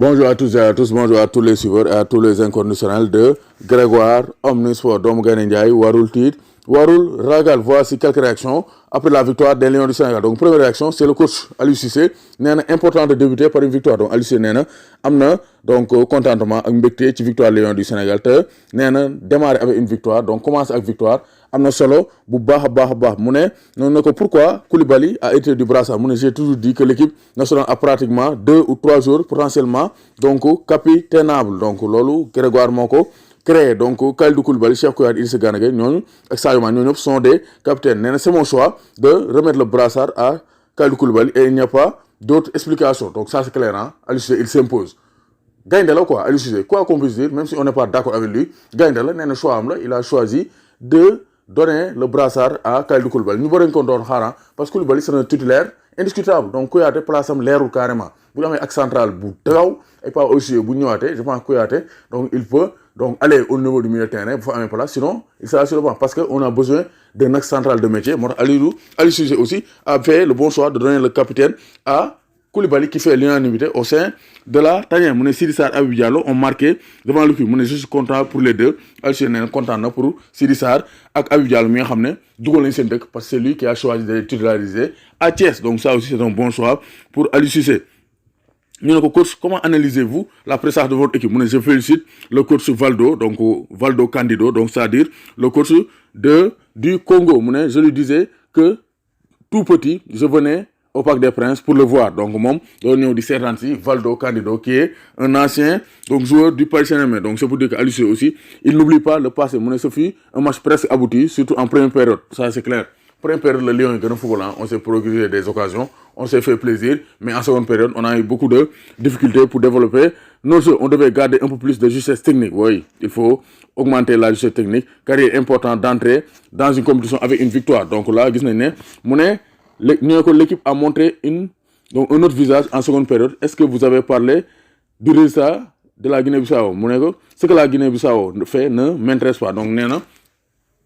Bonjour à tous et à tous, bonjour à tous les suiveurs et à tous les inconditionnels de Grégoire Omnisport. Dom Gane Ndiaye, Warul Tit, Warul Ragal. Voici quelques réactions après la victoire des Lions du Sénégal. Donc, première réaction, c'est le coach Aliou Cissé. Néna important de débuter par une victoire. Donc, Aliou Cissé Néna amna donc contentement ak mbecté ci victoire Lions du Sénégal. Te Néna démarrer avec une victoire. Donc, commence avec victoire. Amna solo bu baax mu ne non ko pourquoi Koulibaly a été du brassard mu ne j'ai toujours dit que l'équipe nationale a pratiquement 2 ou 3 jours potentiellement donc capitainable donc lolu Grégoire moko créé donc Kalidou Koulibaly Cheikh Kouyaté Idrissa Gana Gueye ñooñu ak Sadio Mané ñooñu sont des capitaines nee na c'est mon choix de remettre le brassard à Kalidou Koulibaly et il n'y a pas d'autre explication donc ça c'est clair hein. Aliou Cissé il s'impose gaynde la quoi Aliou Cissé quoi qu'on puisse dire même si on n'est pas d'accord avec lui gaynde la nee na choix am la il a choisi de donner le brassard à Kalidou Koulibaly ñu bëri ko doon xaar parce que Koulibaly c'est un titulaire indiscutable donc Kouyaté place am leerul carrément bu amee ak central bu taxaw et pas aussi bu ñëwaatee je pense Kouyaté donc il peut donc aller au niveau du milieu de terrain bu fa amee place sinon il sera sur le banc parce que on a besoin d'un axe central de métier moo tax Aliou Cissé aussi a fait le bon choix de donner le capitaine à Koulibaly qui fait l'unanimité au sein de la tanière. Mon Sidi Sarr et Habib Diallo ont marqué devant le but. Mon je suis content pour les deux. Aliou Cissé est content pour Sidi Sarr et Habib Diallo mi nga xamné dugal nañ sen dëkk parce que c'est lui qui a choisi de les titulariser à Thiès. Donc ça aussi c'est un bon choix pour Aliou Cissé. Nous coach, comment analysez-vous la prestation de votre équipe? Je félicite le coach Valdo, donc Valdo Candido, donc c'est-à-dire le coach du Congo. Je lui disais que tout petit, je venais au Parc des Princes pour le voir. Donc, moi, on dit Serranti, Valdo Candido, qui est un ancien donc, joueur du Paris Saint-Germain. Donc, c'est pour dire qu'Aliou Cissé aussi, il n'oublie pas le passé. Ce fut un match presque abouti, surtout en première période. Ça, c'est clair. Première période, le Lyon est grand football. On s'est procuré des occasions, on s'est fait plaisir. Mais en seconde période, on a eu beaucoup de difficultés pour développer nos jeux. On devait garder un peu plus de justesse technique. Oui, il faut augmenter la justesse technique, car il est important d'entrer dans une compétition avec une victoire. Donc là, l'équipe a montré donc un autre visage en seconde période. Est-ce que vous avez parlé du résultat de la Guinée-Bissau? Ce que la Guinée-Bissau fait ne m'intéresse pas. Donc,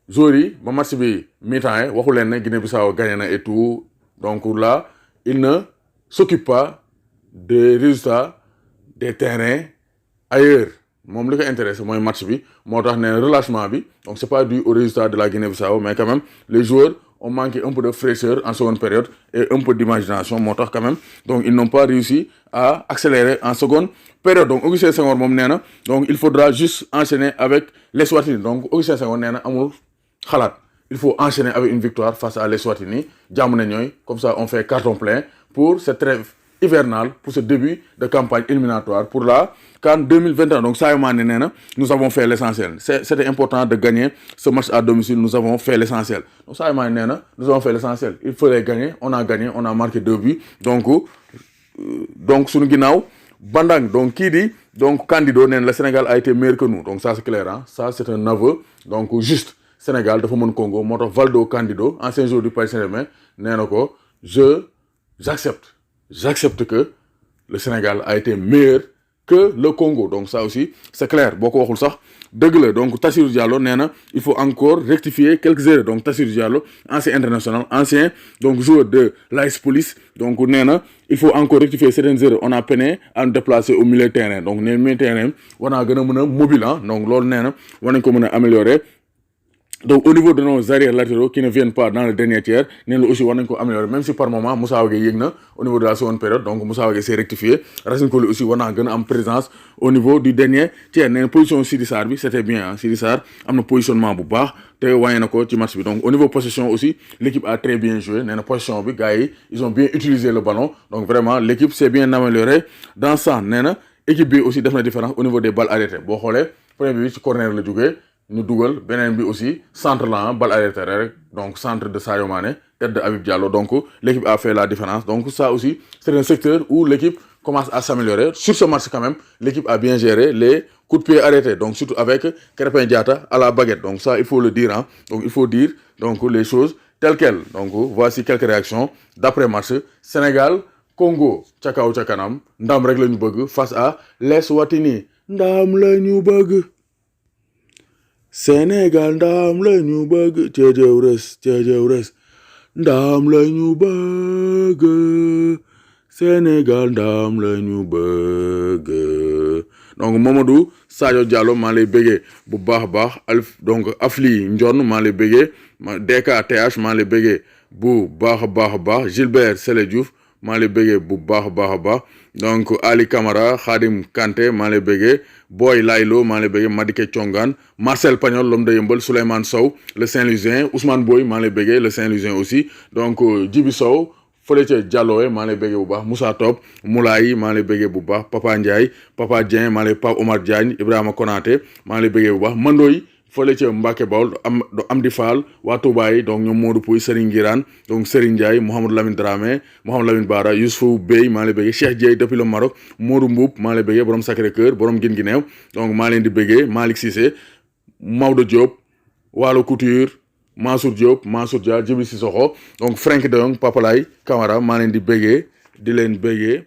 Zori, ma match bi mi-temps waxu len ne Guinée-Bissau gagné et tout. Donc là, il ne s'occupe pas des résultats des terrains ailleurs. Mom li ko intéressé moy match bi, motax né relâchement bi. Donc c'est pas dû au résultat de la Guinée-Bissau, mais quand même les joueurs ont manqué un peu de fraîcheur en seconde période et un peu d'imagination motax quand même. Donc ils n'ont pas réussi à accélérer en seconde période. Donc Augustin Senghor mom néna, donc il faudra juste enchaîner avec les Swatini. Donc Augustin Senghor néna amul Khalat. Il faut enchaîner avec une victoire face à l'Eswatini. Comme ça, on fait carton plein pour cette trêve hivernale, pour ce début de campagne éliminatoire pour la CAN 2021. Donc, ça, nous avons fait l'essentiel. C'était important de gagner ce match à domicile. Nous avons fait l'essentiel. Donc, ça, nous avons fait l'essentiel. Il fallait gagner. On a marqué 2 buts. Donc, sur le Bandang, donc, qui dit, donc, Candido, le Sénégal a été meilleur que nous. Donc, ça, c'est clair. Hein? Ça, c'est un aveu. Donc, juste. Sénégal dafa mën Congo moo tax Valdo Candido ancien joueur du Paris Saint-Germain nee na ko j'accepte que le Sénégal a été meilleur que le Congo. Donc ça aussi c'est clair boo ko waxul sax dëgg la. Donc Tassirou Diallo nee na il faut encore rectifier quelques erreurs. Donc Tassirou Diallo ancien international, ancien donc joueur de l'AS Police, donc nee na il faut encore rectifier certaines erreurs. On a peiné à nous déplacer au milieu de terrain. Donc nee milieu de terrain war naa gën a mën a mobile ah. Donc loolu nee na war nañ ko mën a améliorer. Donc au niveau de nos arrières latéraux qui ne viennent pas dans le dernier tiers, nous aussi on ko améliorer. Même si par moment Moussa Wagué yegna au niveau de la seconde période, donc Moussa Wagué s'est rectifié. Racine Koli aussi on a gën am présence au niveau du dernier tiers. Né position Sidi Sarr bi c'était bien hein. Sidi Sarr amna positionnement bu baax té wayé nako ci match bi. Donc au niveau possession aussi, l'équipe a très bien joué. Né possession bi gars yi ils ont bien utilisé le ballon. Donc vraiment l'équipe s'est bien améliorée dans ça. Né équipe bi aussi def na différence au niveau des balles arrêtées. Bo xolé premier bi ci corner la jógee. Nous dougal benen bi aussi centre là balle arrêtée rek donc centre de Sadio Mané tête de Habib Diallo. Donc l'équipe a fait la différence. Donc ça aussi c'est un secteur où l'équipe commence à s'améliorer. Sur ce match quand même l'équipe a bien géré les coups de pied arrêtés, donc surtout avec Krépin Diatta à la baguette. Donc ça il faut le dire hein. Donc il faut dire donc les choses telles quelles. Donc voici quelques réactions d'après match. Sénégal Congo ca kaw ca kanam ndam rek lañu bëgg face à l'Eswatini. Ndam lañu bëgg Sénégal ndam lañu bëgg Tchédjéwres ndam lañu bëgg Sénégal ndam la ñu bëgg donc Mamadou Sadio Diallo maa lay bëggee bu baax Alf donc Afli Ndion maa lay bëggee DKTH maa lay bëggee bu baax Gilbert Sele Diouf maa lay bëggee bu baax donc Ali Camara Khadim Kanté maa lay bëggee Boy Laylo maa lay bëggee Madické Thiongan Marcel Pagnol l'homme de Yeumbeul Souleymane Sow le Saint-Louisien Ousmane Boy maa lay bëggee le Saint-Louisien aussi donc Djibi Sow fële ca Diallo maa lay bëggee bu baax Moussa Top Moulay maa lay bëggee bu baax Papa Ndiaye Papa Dieng maa lay Pape Omar Diagne Ibrahima Konaté maa lay bëggee bu baax Mandoy fële ca Mbacké Bawol Amdi Fall waa Touba yi donc ñoom Modou Pouy Serigne Ngirane donc Serigne Ndiaye Mouhamadou Lamine Dramé Mouhamadou Lamine Bara Youssouf Bey maa lay bëggee Cheikh Dieye depuis le Maroc Modou Mboup maa lay bëggee borom Sacré-Cœur borom Guinguinéo donc maa leen di bëggee Malick Cissé Maodo Diop Waalo Couture Mansour Diop Mansour Dia Djibril Sissoko donc Frank de Jong Papalay Camara maa leen di bëggee di leen bëggee